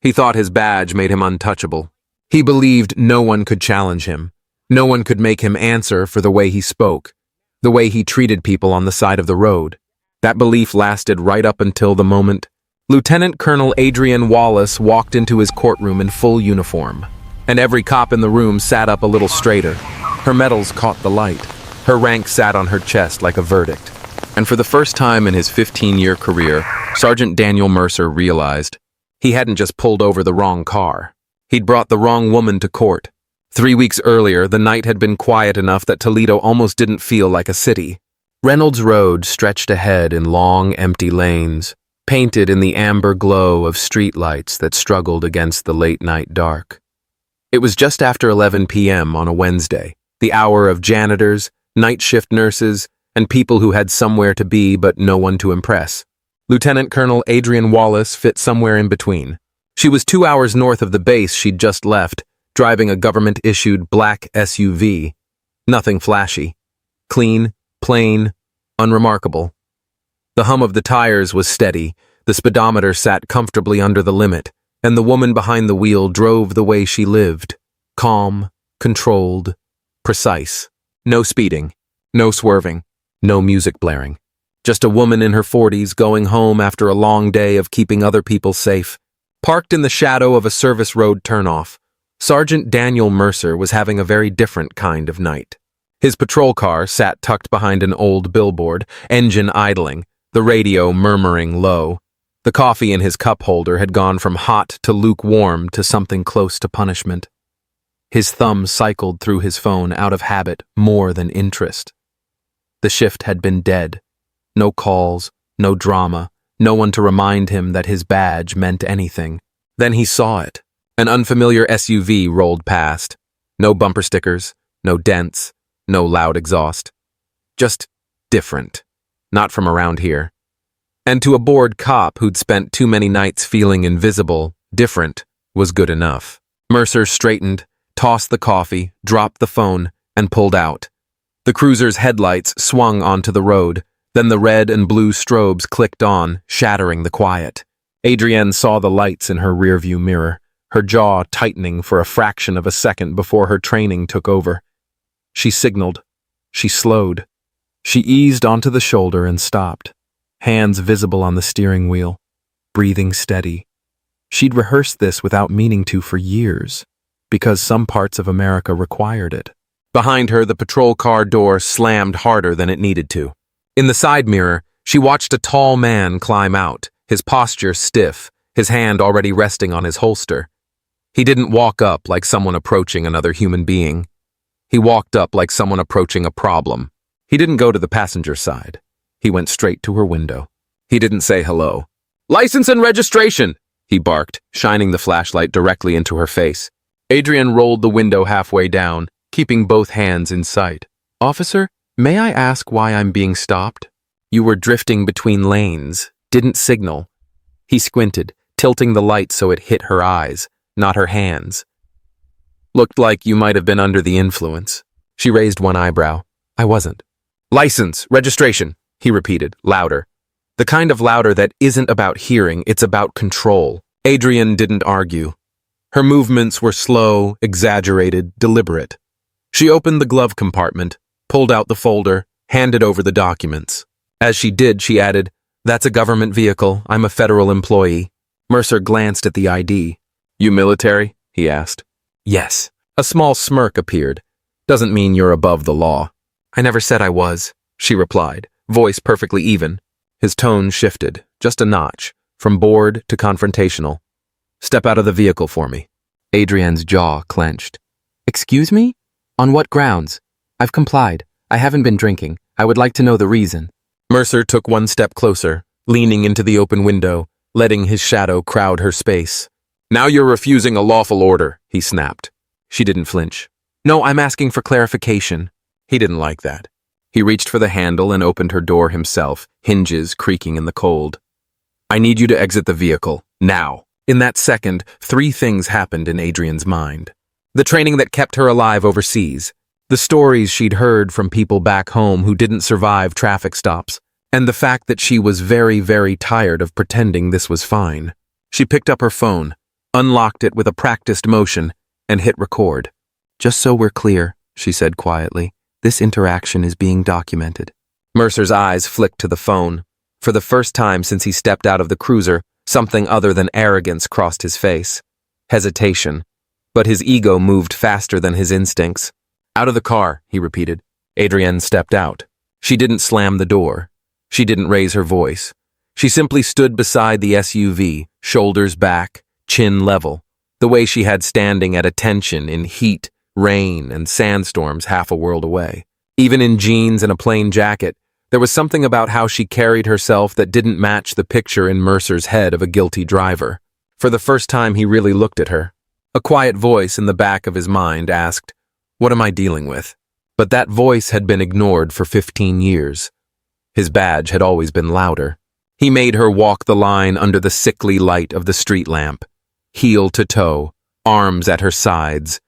He thought his badge made him untouchable. He believed no one could challenge him. No one could make him answer for the way he spoke, the way he treated people on the side of the road. That belief lasted right up until the moment Lieutenant Colonel Adrian Wallace walked into his courtroom in full uniform, and every cop in the room sat up a little straighter. Her medals caught the light. Her rank sat on her chest like a verdict. And for the first time in his 15-year career, Sergeant Daniel Mercer realized he hadn't just pulled over the wrong car. He'd brought the wrong woman to court. 3 weeks earlier, the night had been quiet enough that Toledo almost didn't feel like a city. Reynolds Road stretched ahead in long, empty lanes, painted in the amber glow of streetlights that struggled against the late-night dark. It was just after 11 p.m. on a Wednesday, the hour of janitors, night shift nurses, and people who had somewhere to be but no one to impress. Lieutenant Colonel Adrian Wallace fit somewhere in between. She was 2 hours north of the base she'd just left, driving a government-issued black SUV. Nothing flashy. Clean, plain, unremarkable. The hum of the tires was steady, the speedometer sat comfortably under the limit, and the woman behind the wheel drove the way she lived. Calm, controlled, precise. No speeding, no swerving, no music blaring. Just a woman in her 40s going home after a long day of keeping other people safe. Parked in the shadow of a service road turnoff, Sergeant Daniel Mercer was having a very different kind of night. His patrol car sat tucked behind an old billboard, engine idling, the radio murmuring low. The coffee in his cup holder had gone from hot to lukewarm to something close to punishment. His thumb cycled through his phone out of habit more than interest. The shift had been dead. No calls, no drama, no one to remind him that his badge meant anything. Then he saw it. An unfamiliar SUV rolled past. No bumper stickers, no dents, no loud exhaust. Just different. Not from around here. And to a bored cop who'd spent too many nights feeling invisible, different was good enough. Mercer straightened, tossed the coffee, dropped the phone, and pulled out. The cruiser's headlights swung onto the road. Then the red and blue strobes clicked on, shattering the quiet. Adrienne saw the lights in her rearview mirror, her jaw tightening for a fraction of a second before her training took over. She signaled. She slowed. She eased onto the shoulder and stopped, hands visible on the steering wheel, breathing steady. She'd rehearsed this without meaning to for years, because some parts of America required it. Behind her, the patrol car door slammed harder than it needed to. In the side mirror, she watched a tall man climb out, his posture stiff, his hand already resting on his holster. He didn't walk up like someone approaching another human being. He walked up like someone approaching a problem. He didn't go to the passenger side. He went straight to her window. He didn't say hello. "License and registration!" he barked, shining the flashlight directly into her face. Adrian rolled the window halfway down, keeping both hands in sight. "Officer, may I ask why I'm being stopped?" "You were drifting between lanes, didn't signal." He squinted, tilting the light so it hit her eyes, not her hands. "Looked like you might have been under the influence." She raised one eyebrow. "I wasn't." "License, registration," he repeated, louder. The kind of louder that isn't about hearing, it's about control. Adrian didn't argue. Her movements were slow, exaggerated, deliberate. She opened the glove compartment, pulled out the folder, handed over the documents. As she did, she added, "That's a government vehicle. I'm a federal employee." Mercer glanced at the ID. "You military?" he asked. "Yes." A small smirk appeared. "Doesn't mean you're above the law." "I never said I was," she replied, voice perfectly even. His tone shifted, just a notch, from bored to confrontational. "Step out of the vehicle for me." Adrian's jaw clenched. "Excuse me? On what grounds? I've complied. I haven't been drinking. I would like to know the reason." Mercer took one step closer, leaning into the open window, letting his shadow crowd her space. "Now you're refusing a lawful order," he snapped. She didn't flinch. "No, I'm asking for clarification." He didn't like that. He reached for the handle and opened her door himself, hinges creaking in the cold. "I need you to exit the vehicle, now." In that second, 3 things happened in Adrian's mind. The training that kept her alive overseas, the stories she'd heard from people back home who didn't survive traffic stops, and the fact that she was very, very tired of pretending this was fine. She picked up her phone, unlocked it with a practiced motion, and hit record. "Just so we're clear," she said quietly, "this interaction is being documented." Mercer's eyes flicked to the phone. For the first time since he stepped out of the cruiser, something other than arrogance crossed his face. Hesitation. But his ego moved faster than his instincts. "Out of the car," he repeated. Adrienne stepped out. She didn't slam the door. She didn't raise her voice. She simply stood beside the SUV, shoulders back, chin level, the way she had standing at attention in heat, rain, and sandstorms half a world away. Even in jeans and a plain jacket, there was something about how she carried herself that didn't match the picture in Mercer's head of a guilty driver. For the first time, he really looked at her. A quiet voice in the back of his mind asked, "What am I dealing with?" But that voice had been ignored for 15 years. His badge had always been louder. He made her walk the line under the sickly light of the street lamp, heel to toe, arms at her sides,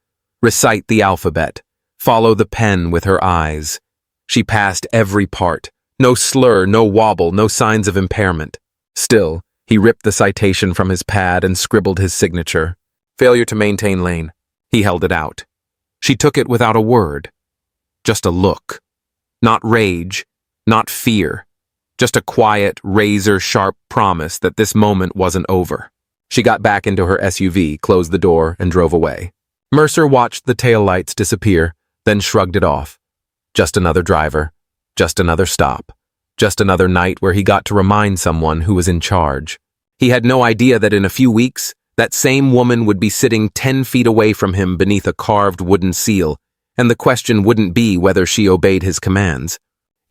recite the alphabet, follow the pen with her eyes. She passed every part, no slur, no wobble, no signs of impairment. Still, he ripped the citation from his pad and scribbled his signature. "Failure to maintain lane." He held it out. She took it without a word. Just a look. Not rage, not fear. Just a quiet, razor-sharp promise that this moment wasn't over. She got back into her SUV, closed the door, and drove away. Mercer watched the taillights disappear, then shrugged it off. Just another driver. Just another stop. Just another night where he got to remind someone who was in charge. He had no idea that in a few weeks, that same woman would be sitting 10 feet away from him beneath a carved wooden seal, and the question wouldn't be whether she obeyed his commands.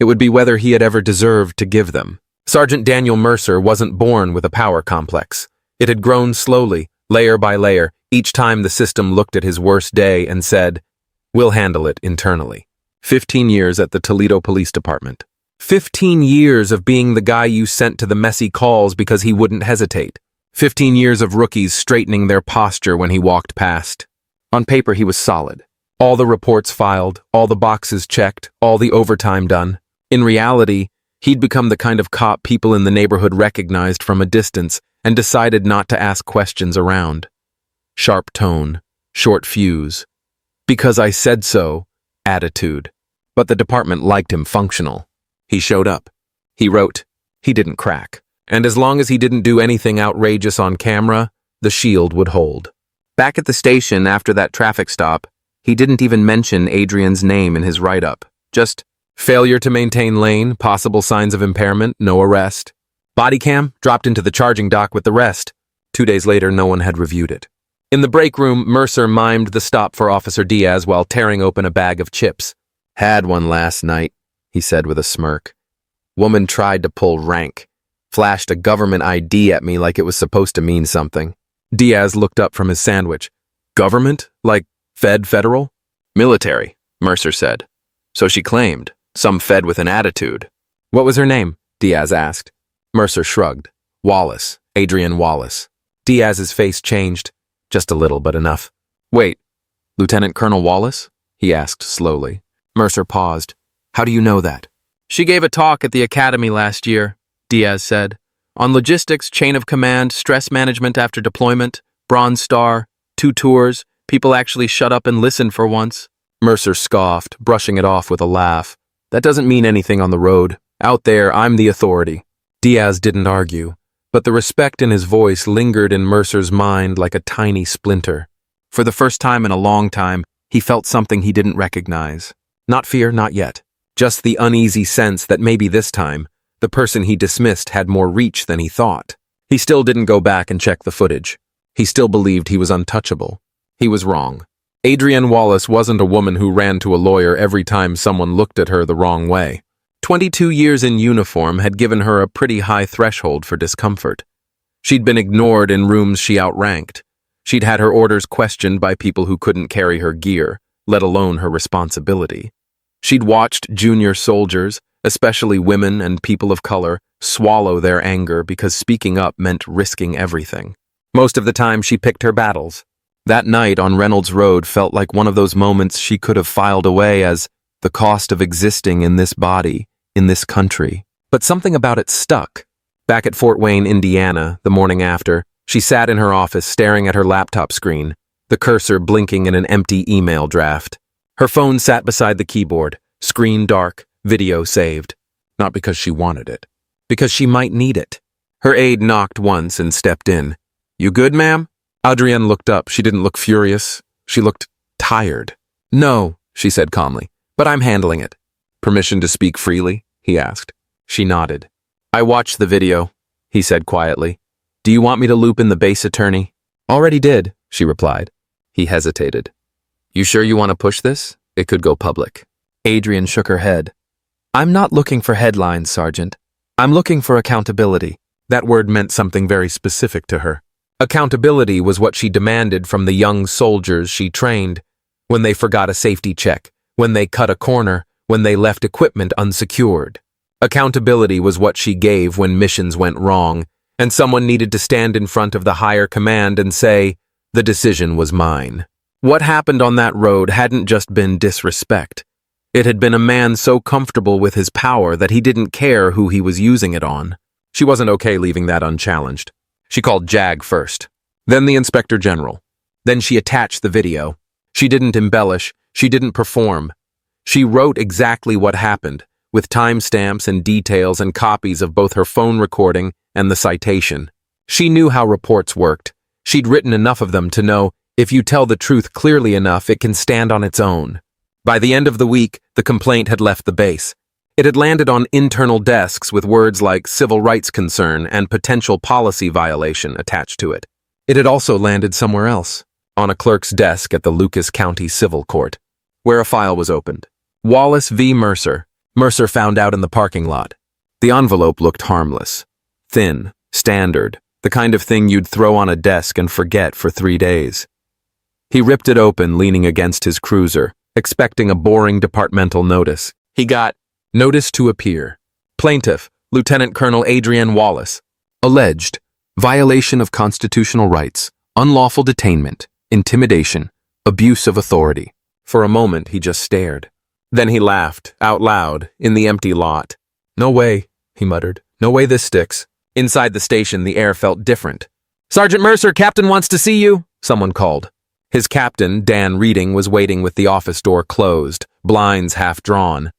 It would be whether he had ever deserved to give them. Sergeant Daniel Mercer wasn't born with a power complex. It had grown slowly, layer by layer, each time the system looked at his worst day and said, "We'll handle it internally." 15 years at the Toledo Police Department. 15 years of being the guy you sent to the messy calls because he wouldn't hesitate. 15 years of rookies straightening their posture when he walked past. On paper, he was solid. All the reports filed, all the boxes checked, all the overtime done. In reality, he'd become the kind of cop people in the neighborhood recognized from a distance and decided not to ask questions around. Sharp tone, short fuse. "Because I said so," attitude. But the department liked him functional. He showed up. He wrote. He didn't crack. And as long as he didn't do anything outrageous on camera, the shield would hold. Back at the station after that traffic stop, he didn't even mention Adrienne's name in his write-up. Just failure to maintain lane, possible signs of impairment, no arrest. Body cam dropped into the charging dock with the rest. 2 days later, no one had reviewed it. In the break room, Mercer mimed the stop for Officer Diaz while tearing open a bag of chips. "Had one last night," he said with a smirk. "Woman tried to pull rank. Flashed a government ID at me like it was supposed to mean something." Diaz looked up from his sandwich. "Government? Like federal?" "Military," Mercer said. "So she claimed. Some fed with an attitude." "What was her name?" Diaz asked. Mercer shrugged. "Wallace. Adrienne Wallace." Diaz's face changed. Just a little, but enough. "Wait, Lieutenant Colonel Wallace?" he asked slowly. Mercer paused. "How do you know that?" "She gave a talk at the academy last year," Diaz said. "On logistics, chain of command, stress management after deployment, Bronze Star, 2 tours, people actually shut up and listened for once." Mercer scoffed, brushing it off with a laugh. "That doesn't mean anything on the road. Out there, I'm the authority." Diaz didn't argue, but the respect in his voice lingered in Mercer's mind like a tiny splinter. For the first time in a long time, he felt something he didn't recognize. Not fear, not yet. Just the uneasy sense that maybe this time, the person he dismissed had more reach than he thought. He still didn't go back and check the footage. He still believed he was untouchable. He was wrong. Adrienne Wallace wasn't a woman who ran to a lawyer every time someone looked at her the wrong way. 22 years in uniform had given her a pretty high threshold for discomfort. She'd been ignored in rooms she outranked. She'd had her orders questioned by people who couldn't carry her gear, let alone her responsibility. She'd watched junior soldiers, especially women and people of color, swallow their anger because speaking up meant risking everything. Most of the time, she picked her battles. That night on Reynolds Road felt like one of those moments she could have filed away as the cost of existing in this body, in this country. But something about it stuck. Back at Fort Wayne, Indiana, the morning after, She sat in her office staring at her laptop screen, the cursor blinking in an empty email draft. Her phone sat beside the keyboard, screen dark, video saved. Not because she wanted it, because she might need it. Her aide knocked once and stepped in. "You good, ma'am?" Adrienne looked up. She didn't look furious. She looked tired. "No," she said calmly, "but I'm handling it." "Permission to speak freely?" he asked. She nodded. "I watched the video," he said quietly. "Do you want me to loop in the base attorney?" "Already did," she replied. He hesitated. "You sure you want to push this? It could go public." Adrienne shook her head. "I'm not looking for headlines, Sergeant. I'm looking for accountability." That word meant something very specific to her. Accountability was what she demanded from the young soldiers she trained. When they forgot a safety check, when they cut a corner, when they left equipment unsecured. Accountability was what she gave when missions went wrong, and someone needed to stand in front of the higher command and say, "The decision was mine." What happened on that road hadn't just been disrespect. It had been a man so comfortable with his power that he didn't care who he was using it on. She wasn't okay leaving that unchallenged. She called JAG first, then the Inspector General. Then she attached the video. She didn't embellish, she didn't perform. She wrote exactly what happened, with timestamps and details and copies of both her phone recording and the citation. She knew how reports worked. She'd written enough of them to know if you tell the truth clearly enough, it can stand on its own. By the end of the week, the complaint had left the base. It had landed on internal desks with words like civil rights concern and potential policy violation attached to it. It had also landed somewhere else, on a clerk's desk at the Lucas County Civil Court, where a file was opened. Wallace v. Mercer. Mercer found out in the parking lot. The envelope looked harmless. Thin, standard, the kind of thing you'd throw on a desk and forget for 3 days. He ripped it open, leaning against his cruiser, expecting a boring departmental notice. He got notice to appear. Plaintiff, Lieutenant Colonel Adrienne Wallace. Alleged violation of constitutional rights, unlawful detainment, intimidation, abuse of authority. For a moment, he just stared. Then he laughed, out loud, in the empty lot. "No way," he muttered. "No way this sticks." Inside the station, the air felt different. "Sergeant Mercer, Captain wants to see you," someone called. His captain, Dan Reading, was waiting with the office door closed, blinds half drawn.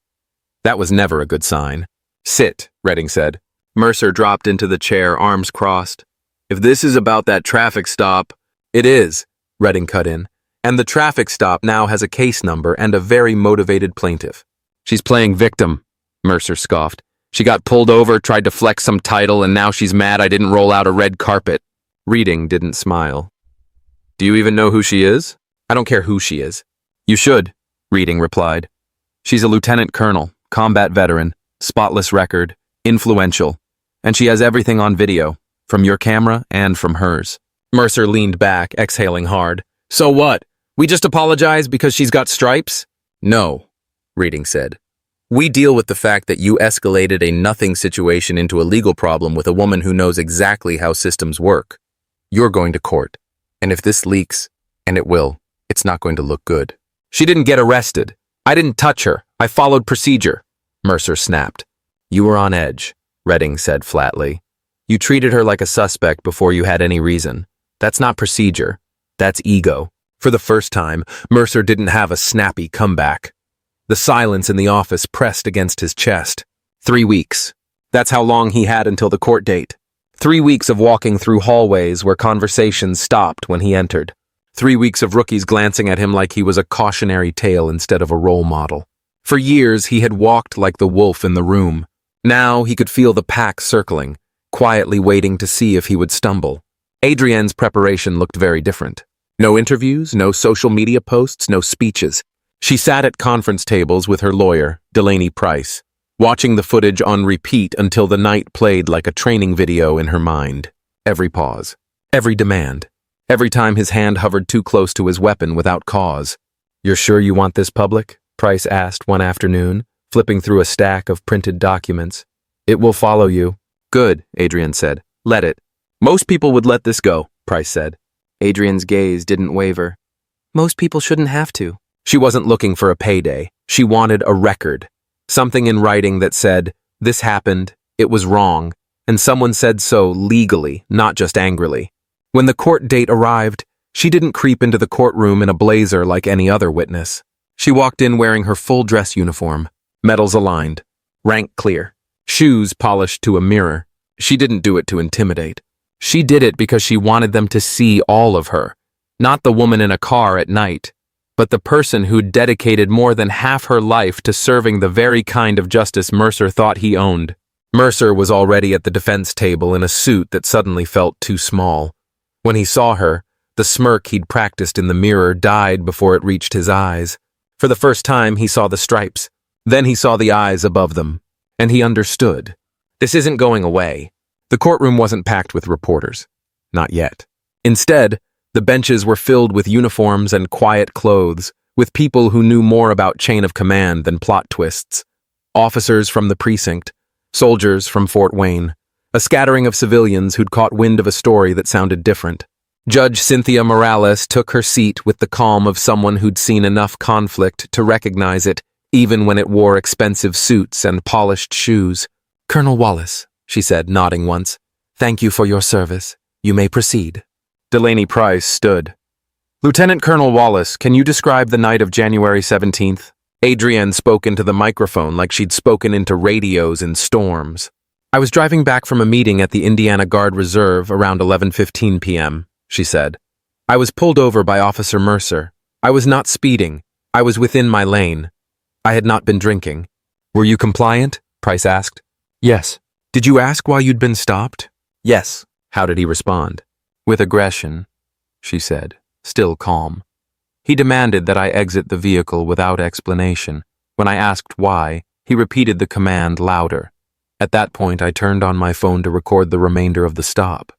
That was never a good sign. "Sit," Reading said. Mercer dropped into the chair, arms crossed. "If this is about that traffic stop—" "It is," Reading cut in. "And the traffic stop now has a case number and a very motivated plaintiff." "She's playing victim," Mercer scoffed. "She got pulled over, tried to flex some title, and now she's mad I didn't roll out a red carpet." Reading didn't smile. "Do you even know who she is?" "I don't care who she is." "You should," Reading replied. "She's a lieutenant colonel, combat veteran, spotless record, influential, and she has everything on video, from your camera and from hers." Mercer leaned back, exhaling hard. "So what? We just apologize because she's got stripes?" "No," Reading said. "We deal with the fact that you escalated a nothing situation into a legal problem with a woman who knows exactly how systems work. You're going to court, and if this leaks, and it will, it's not going to look good." "She didn't get arrested. I didn't touch her. I followed procedure," Mercer snapped. "You were on edge," Reading said flatly. "You treated her like a suspect before you had any reason. That's not procedure. That's ego." For the first time, Mercer didn't have a snappy comeback. The silence in the office pressed against his chest. 3 weeks. That's how long he had until the court date. 3 weeks of walking through hallways where conversations stopped when he entered. 3 weeks of rookies glancing at him like he was a cautionary tale instead of a role model. For years, he had walked like the wolf in the room. Now he could feel the pack circling, quietly waiting to see if he would stumble. Adrienne's preparation looked very different. No interviews, no social media posts, no speeches. She sat at conference tables with her lawyer, Delaney Price, watching the footage on repeat until the night played like a training video in her mind. Every pause, every demand, every time his hand hovered too close to his weapon without cause. "You're sure you want this public?" Price asked one afternoon, flipping through a stack of printed documents. "It will follow you." "Good," Adrienne said. "Let it." "Most people would let this go," Price said. Adrienne's gaze didn't waver. "Most people shouldn't have to." She wasn't looking for a payday. She wanted a record. Something in writing that said, "This happened, it was wrong," and someone said so legally, not just angrily. When the court date arrived, she didn't creep into the courtroom in a blazer like any other witness. She walked in wearing her full dress uniform, medals aligned, rank clear, shoes polished to a mirror. She didn't do it to intimidate. She did it because she wanted them to see all of her, not the woman in a car at night, but the person who'd dedicated more than half her life to serving the very kind of justice Mercer thought he owned. Mercer was already at the defense table in a suit that suddenly felt too small. When he saw her, the smirk he'd practiced in the mirror died before it reached his eyes. For the first time, he saw the stripes. Then he saw the eyes above them. And he understood. This isn't going away. The courtroom wasn't packed with reporters. Not yet. Instead, the benches were filled with uniforms and quiet clothes, with people who knew more about chain of command than plot twists. Officers from the precinct, soldiers from Fort Wayne, a scattering of civilians who'd caught wind of a story that sounded different. Judge Cynthia Morales took her seat with the calm of someone who'd seen enough conflict to recognize it, even when it wore expensive suits and polished shoes. "Colonel Wallace," she said, nodding once, "thank you for your service. You may proceed." Delaney Price stood. "Lieutenant Colonel Wallace, can you describe the night of January 17th? Adrienne spoke into the microphone like she'd spoken into radios in storms. "I was driving back from a meeting at the Indiana Guard Reserve around 11:15 p.m., she said. "I was pulled over by Officer Mercer. I was not speeding. I was within my lane. I had not been drinking." "Were you compliant?" Price asked. "Yes." "Did you ask why you'd been stopped?" "Yes." "How did he respond?" "With aggression," she said, still calm. "He demanded that I exit the vehicle without explanation. When I asked why, he repeated the command louder. At that point, I turned on my phone to record the remainder of the stop."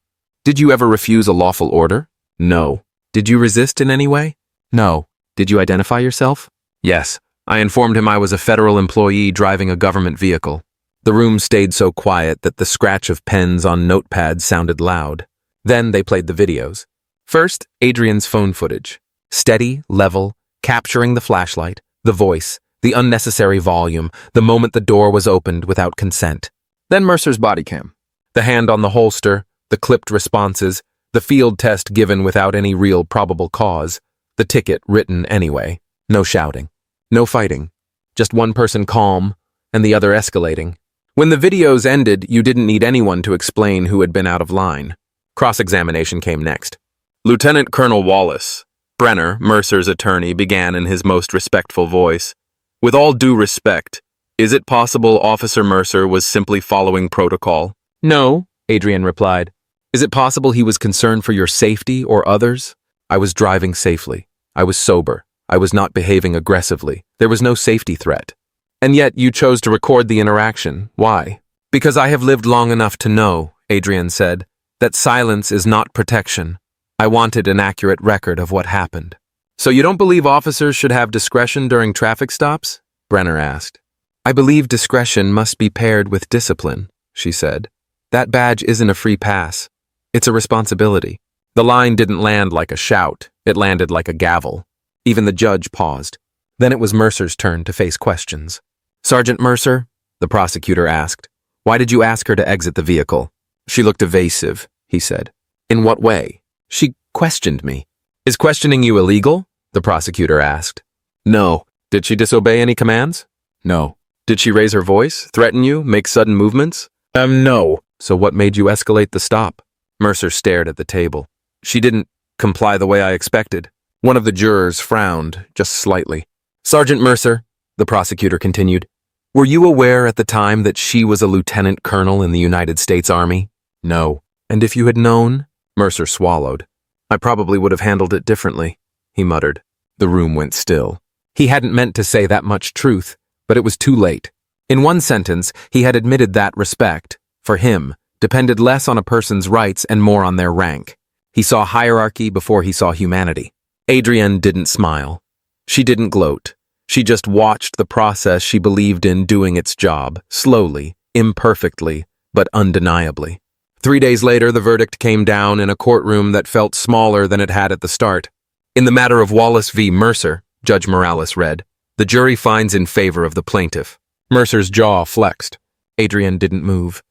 "Did you ever refuse a lawful order?" "No." "Did you resist in any way?" "No." "Did you identify yourself?" "Yes. I informed him I was a federal employee driving a government vehicle." The room stayed so quiet that the scratch of pens on notepads sounded loud. Then they played the videos. First, Adrienne's phone footage. Steady, level, capturing the flashlight, the voice, the unnecessary volume, the moment the door was opened without consent. Then Mercer's body cam. The hand on the holster, the clipped responses, the field test given without any real probable cause, the ticket written anyway. No shouting. No fighting. Just one person calm, and the other escalating. When the videos ended, you didn't need anyone to explain who had been out of line. Cross-examination came next. "Lieutenant Colonel Wallace," Brenner, Mercer's attorney, began in his most respectful voice. "With all due respect, is it possible Officer Mercer was simply following protocol?" "No," Adrienne replied. "Is it possible he was concerned for your safety or others?" "I was driving safely. I was sober. I was not behaving aggressively. There was no safety threat." "And yet you chose to record the interaction. Why?" "Because I have lived long enough to know," Adrienne said, "that silence is not protection. I wanted an accurate record of what happened." "So you don't believe officers should have discretion during traffic stops?" Brenner asked. "I believe discretion must be paired with discipline," she said. "That badge isn't a free pass. It's a responsibility." The line didn't land like a shout. It landed like a gavel. Even the judge paused. Then it was Mercer's turn to face questions. "Sergeant Mercer," the prosecutor asked, "why did you ask her to exit the vehicle?" "She looked evasive," he said. "In what way?" "She questioned me." "Is questioning you illegal?" the prosecutor asked. "No." "Did she disobey any commands?" "No." "Did she raise her voice, threaten you, make sudden movements?" No." "So what made you escalate the stop?" Mercer stared at the table. "She didn't comply the way I expected." One of the jurors frowned, just slightly. "Sergeant Mercer," the prosecutor continued, "were you aware at the time that she was a lieutenant colonel in the United States Army?" "No." "And if you had known?" Mercer swallowed. "I probably would have handled it differently," he muttered. The room went still. He hadn't meant to say that much truth, but it was too late. In one sentence, he had admitted that respect, for him, depended less on a person's rights and more on their rank. He saw hierarchy before he saw humanity. Adrienne didn't smile. She didn't gloat. She just watched the process she believed in doing its job, slowly, imperfectly, but undeniably. 3 days later, the verdict came down in a courtroom that felt smaller than it had at the start. In the matter of Wallace v. Mercer, Judge Morales read, the jury finds in favor of the plaintiff. Mercer's jaw flexed. Adrienne didn't move.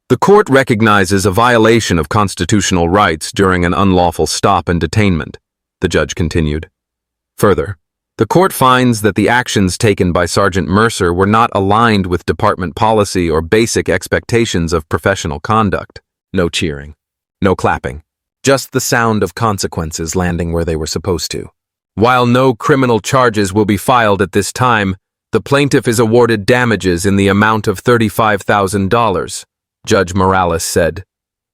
The court recognizes a violation of constitutional rights during an unlawful stop and detainment, the judge continued. Further, the court finds that the actions taken by Sergeant Mercer were not aligned with department policy or basic expectations of professional conduct. No cheering. No clapping. Just the sound of consequences landing where they were supposed to. While no criminal charges will be filed at this time, the plaintiff is awarded damages in the amount of $35,000, Judge Morales said.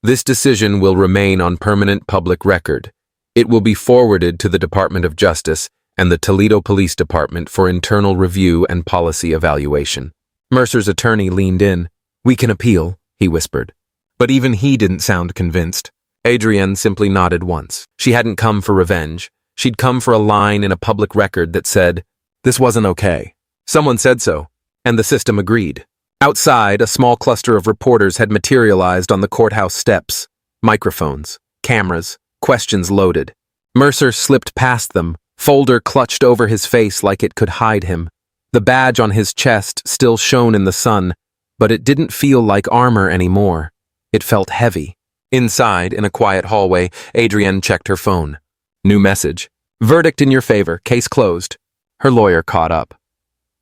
This decision will remain on permanent public record. It will be forwarded to the Department of Justice and the Toledo Police Department for internal review and policy evaluation. Mercer's attorney leaned in. "We can appeal," he whispered. But even he didn't sound convinced. Adrienne simply nodded once. She hadn't come for revenge. She'd come for a line in a public record that said, "This wasn't okay." Someone said so, and the system agreed. Outside, a small cluster of reporters had materialized on the courthouse steps. Microphones, cameras, questions loaded. Mercer slipped past them, folder clutched over his face like it could hide him. The badge on his chest still shone in the sun, but it didn't feel like armor anymore. It felt heavy. Inside, in a quiet hallway, Adrienne checked her phone. New message. "Verdict in your favor, case closed." Her lawyer caught up.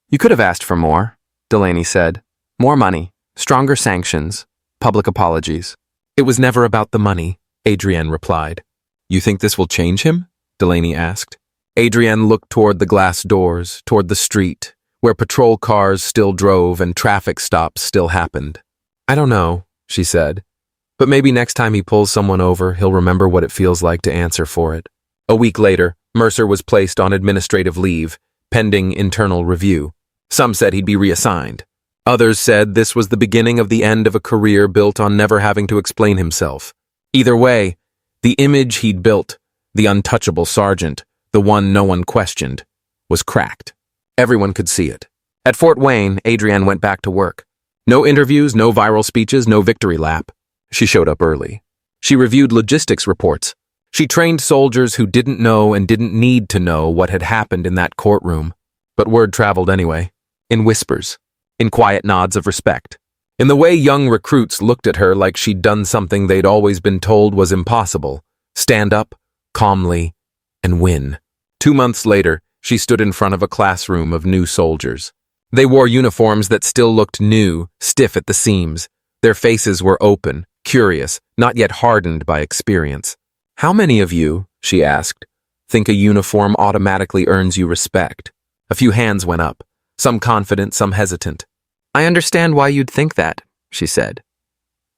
"You could have asked for more," Delaney said. "More money, stronger sanctions, public apologies." "It was never about the money," Adrienne replied. "You think this will change him?" Delaney asked. Adrienne looked toward the glass doors, toward the street, where patrol cars still drove and traffic stops still happened. "I don't know," she said. "But maybe next time he pulls someone over, he'll remember what it feels like to answer for it." A week later, Mercer was placed on administrative leave, pending internal review. Some said he'd be reassigned. Others said this was the beginning of the end of a career built on never having to explain himself. Either way, the image he'd built, the untouchable sergeant, the one no one questioned, was cracked. Everyone could see it. At Fort Wayne, Adrienne went back to work. No interviews, no viral speeches, no victory lap. She showed up early. She reviewed logistics reports. She trained soldiers who didn't know and didn't need to know what had happened in that courtroom. But word traveled anyway, in whispers, in quiet nods of respect, in the way young recruits looked at her like she'd done something they'd always been told was impossible: stand up, calmly, and win. 2 months later, she stood in front of a classroom of new soldiers. They wore uniforms that still looked new, stiff at the seams. Their faces were open, curious, not yet hardened by experience. "How many of you," she asked, "think a uniform automatically earns you respect?" A few hands went up, some confident, some hesitant. "I understand why you'd think that," she said.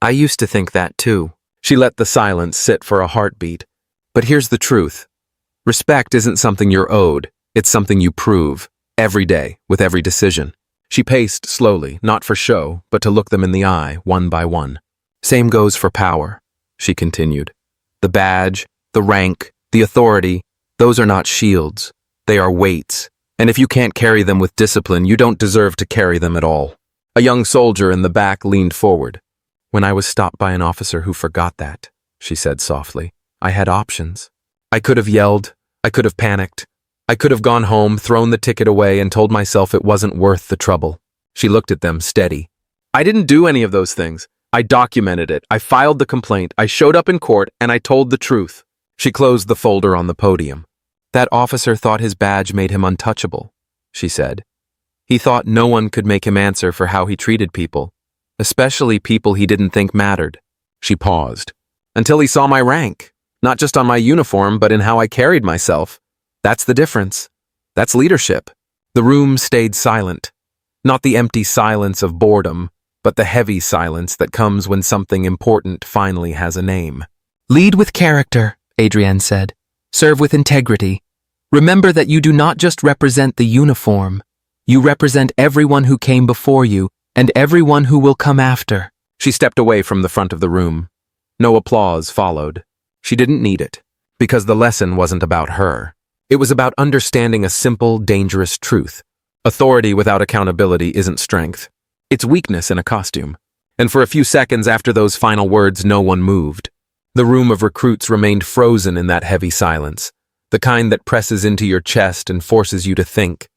"I used to think that too." She let the silence sit for a heartbeat. "But here's the truth. Respect isn't something you're owed. It's something you prove, every day, with every decision." She paced slowly, not for show, but to look them in the eye, one by one. "Same goes for power," she continued. "The badge, the rank, the authority, those are not shields. They are weights. And if you can't carry them with discipline, you don't deserve to carry them at all." A young soldier in the back leaned forward. "When I was stopped by an officer who forgot that," she said softly, "I had options. I could have yelled. I could have panicked. I could have gone home, thrown the ticket away, and told myself it wasn't worth the trouble." She looked at them, steady. "I didn't do any of those things. I documented it. I filed the complaint. I showed up in court, and I told the truth." She closed the folder on the podium. "That officer thought his badge made him untouchable," she said. "He thought no one could make him answer for how he treated people, especially people he didn't think mattered." She paused. "Until he saw my rank, not just on my uniform, but in how I carried myself. That's the difference. That's leadership." The room stayed silent. Not the empty silence of boredom, but the heavy silence that comes when something important finally has a name. "Lead with character," Adrienne said. "Serve with integrity. Remember that you do not just represent the uniform. You represent everyone who came before you and everyone who will come after." She stepped away from the front of the room. No applause followed. She didn't need it, because the lesson wasn't about her. It was about understanding a simple, dangerous truth. Authority without accountability isn't strength. It's weakness in a costume. And for a few seconds after those final words, no one moved. The room of recruits remained frozen in that heavy silence, the kind that presses into your chest and forces you to think.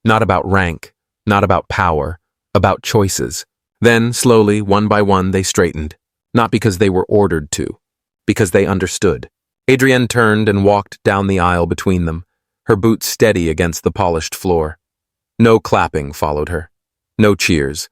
Not about rank, not about power, about choices, Then, slowly, one by one, they straightened. Not because they were ordered to, because they understood. Adrienne turned and walked down the aisle between them, her boots steady against the polished floor. No clapping followed her. No cheers.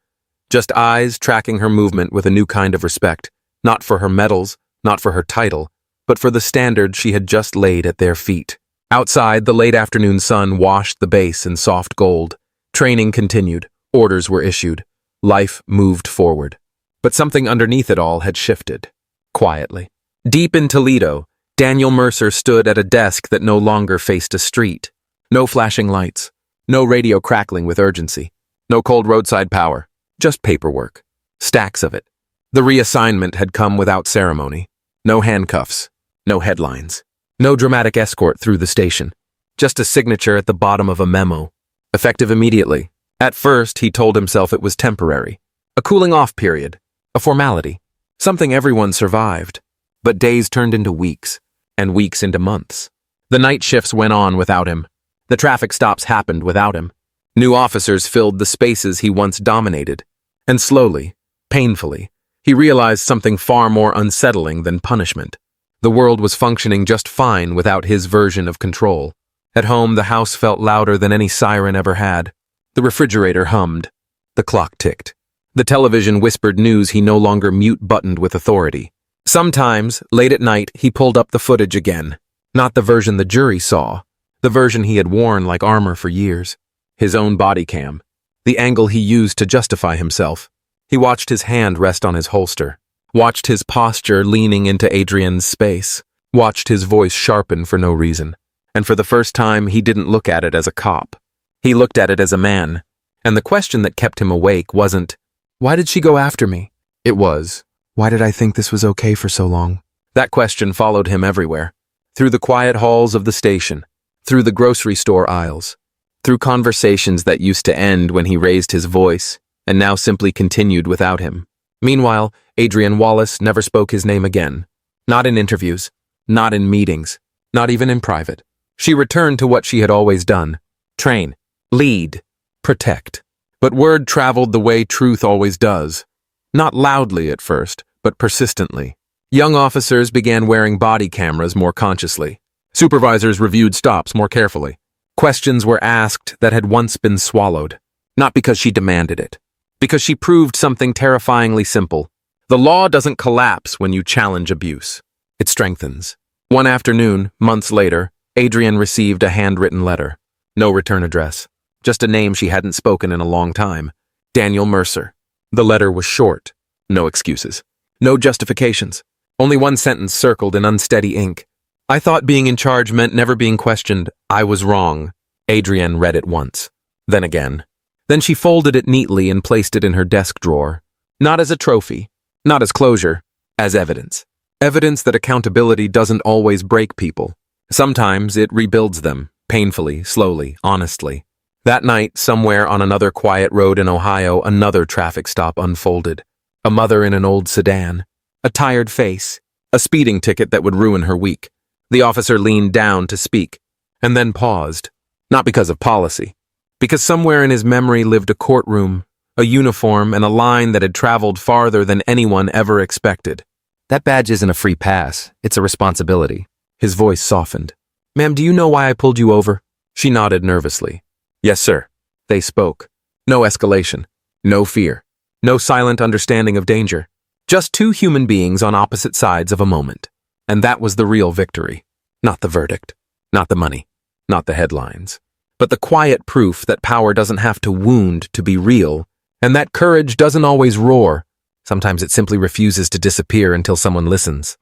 Just eyes tracking her movement with a new kind of respect, not for her medals, not for her title, but for the standard she had just laid at their feet. Outside, the late afternoon sun washed the base in soft gold. Training continued. Orders were issued. Life moved forward. But something underneath it all had shifted. Quietly. Deep in Toledo, Daniel Mercer stood at a desk that no longer faced a street. No flashing lights. No radio crackling with urgency. No cold roadside power. Just paperwork. Stacks of it. The reassignment had come without ceremony. No handcuffs. No headlines. No dramatic escort through the station. Just a signature at the bottom of a memo. Effective immediately. At first, he told himself it was temporary. A cooling-off period. A formality. Something everyone survived. But days turned into weeks, and weeks into months. The night shifts went on without him. The traffic stops happened without him. New officers filled the spaces he once dominated. And slowly, painfully, he realized something far more unsettling than punishment. The world was functioning just fine without his version of control. At home, the house felt louder than any siren ever had. The refrigerator hummed. The clock ticked. The television whispered news he no longer mute-buttoned with authority. Sometimes, late at night, he pulled up the footage again. Not the version the jury saw. The version he had worn like armor for years. His own body cam. The angle he used to justify himself. He watched his hand rest on his holster. Watched his posture leaning into Adrienne's space. Watched his voice sharpen for no reason. And for the first time, he didn't look at it as a cop. He looked at it as a man. And the question that kept him awake wasn't, "Why did she go after me?" It was, "Why did I think this was okay for so long?" That question followed him everywhere. Through the quiet halls of the station. Through the grocery store aisles. Through conversations that used to end when he raised his voice, and now simply continued without him. Meanwhile, Adrienne Wallace never spoke his name again. Not in interviews. Not in meetings. Not even in private. She returned to what she had always done. Train. Lead. Protect. But word traveled the way truth always does. Not loudly at first, but persistently. Young officers began wearing body cameras more consciously. Supervisors reviewed stops more carefully. Questions were asked that had once been swallowed. Not because she demanded it. Because she proved something terrifyingly simple. The law doesn't collapse when you challenge abuse. It strengthens. One afternoon, months later, Adrienne received a handwritten letter. No return address. Just a name she hadn't spoken in a long time. Daniel Mercer. The letter was short. No excuses. No justifications. Only one sentence circled in unsteady ink. "I thought being in charge meant never being questioned. I was wrong." Adrienne read it once. Then again. Then she folded it neatly and placed it in her desk drawer. Not as a trophy. Not as closure. As evidence. Evidence that accountability doesn't always break people. Sometimes it rebuilds them. Painfully, slowly, honestly. That night, somewhere on another quiet road in Ohio, another traffic stop unfolded. A mother in an old sedan. A tired face. A speeding ticket that would ruin her week. The officer leaned down to speak, and then paused. Not because of policy. Because somewhere in his memory lived a courtroom, a uniform, and a line that had traveled farther than anyone ever expected. "That badge isn't a free pass. It's a responsibility." His voice softened. "Ma'am, do you know why I pulled you over?" She nodded nervously. "Yes, sir." They spoke. No escalation. No fear. No silent understanding of danger. Just two human beings on opposite sides of a moment. And that was the real victory. Not the verdict. Not the money. Not the headlines. But the quiet proof that power doesn't have to wound to be real, and that courage doesn't always roar. Sometimes it simply refuses to disappear until someone listens.